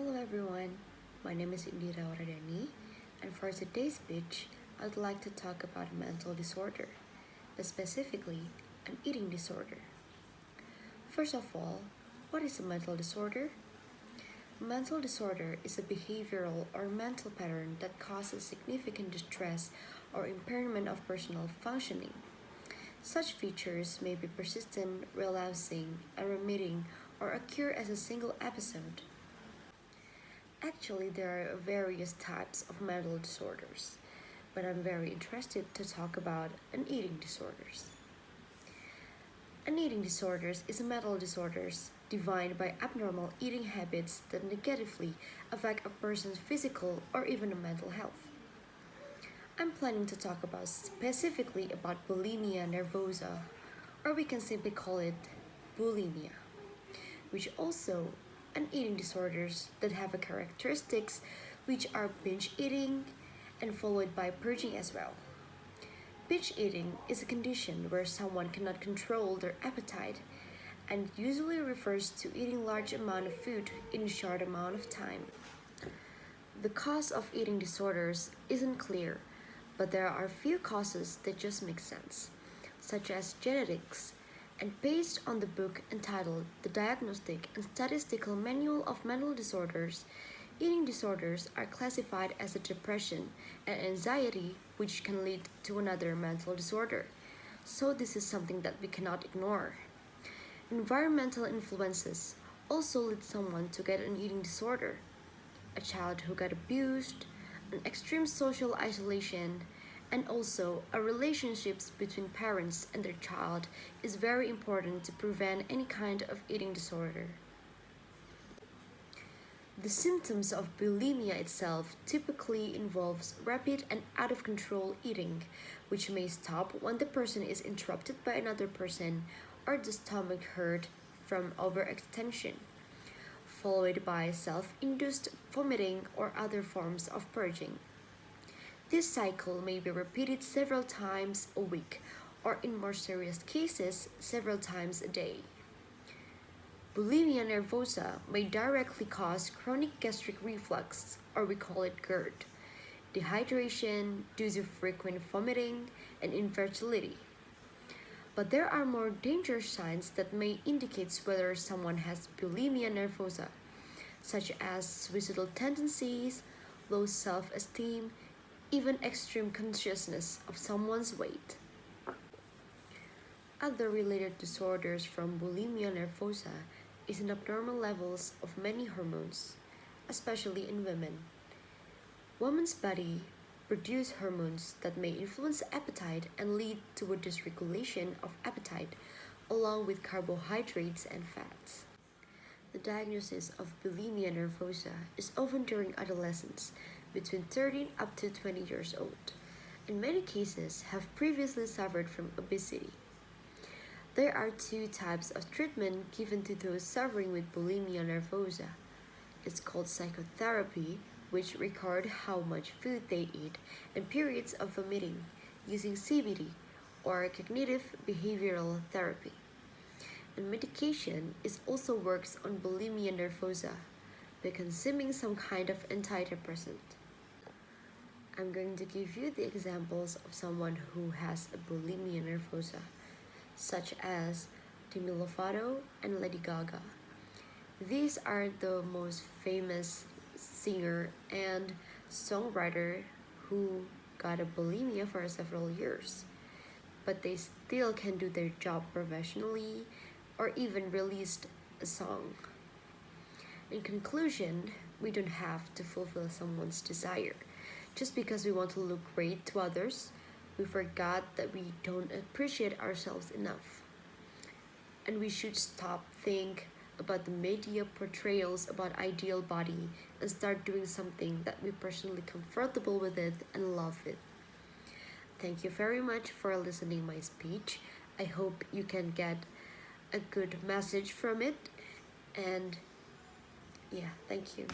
Hello everyone, my name is Indira Waradani, and for today's speech, I'd like to talk about a mental disorder, specifically an eating disorder. First of all, what is a mental disorder? A mental disorder is a behavioral or mental pattern that causes significant distress or impairment of personal functioning. Such features may be persistent, relapsing, unremitting, or occur as a single episode. Actually, there are various types of mental disorders, but I'm very interested to talk about an eating disorders. An eating disorders is a mental disorders defined by abnormal eating habits that negatively affect a person's physical or even mental health. I'm planning to talk about specifically about bulimia nervosa, or we can simply call it bulimia, which also and eating disorders that have a characteristics which are binge eating and followed by purging as well. Binge eating is a condition where someone cannot control their appetite and usually refers to eating large amount of food in a short amount of time. The cause of eating disorders isn't clear, but there are few causes that just make sense, such as genetics, and based on the book entitled The Diagnostic and Statistical Manual of Mental Disorders, eating disorders are classified as a depression and anxiety which can lead to another mental disorder. So this is something that we cannot ignore. Environmental influences also lead someone to get an eating disorder. A child who got abused, an extreme social isolation, and also a relationships between parents and their child is very important to prevent any kind of eating disorder. The symptoms of bulimia itself typically involves rapid and out of control eating, which may stop when the person is interrupted by another person or the stomach hurt from overextension, followed by self-induced vomiting or other forms of purging. This cycle may be repeated several times a week, or in more serious cases, several times a day. Bulimia nervosa may directly cause chronic gastric reflux, or we call it GERD, dehydration due to frequent vomiting, and infertility. But there are more dangerous signs that may indicate whether someone has bulimia nervosa, such as suicidal tendencies, low self-esteem, even extreme consciousness of someone's weight. Other related disorders from bulimia nervosa is in abnormal levels of many hormones, especially in women. Women's body produce hormones that may influence appetite and lead to a dysregulation of appetite, along with carbohydrates and fats. The diagnosis of bulimia nervosa is often during adolescence, between 13 up to 20 years old. In many cases, have previously suffered from obesity. There are two types of treatment given to those suffering with bulimia nervosa. It's called psychotherapy, which record how much food they eat and periods of vomiting, using CBT or cognitive behavioral therapy. And medication is also works on bulimia nervosa by consuming some kind of antidepressant. I'm going to give you the examples of someone who has a bulimia nervosa, such as Demi Lovato and Lady Gaga. These are the most famous singer and songwriter who got a bulimia for several years, but they still can do their job professionally or even released a song. In conclusion, we don't have to fulfill someone's desire. Just because we want to look great to others, we forgot that we don't appreciate ourselves enough. And we should stop think about the media portrayals about ideal body and start doing something that we personally comfortable with it and love it. Thank you very much for listening my speech. I hope you can get a good message from it, and yeah, thank you.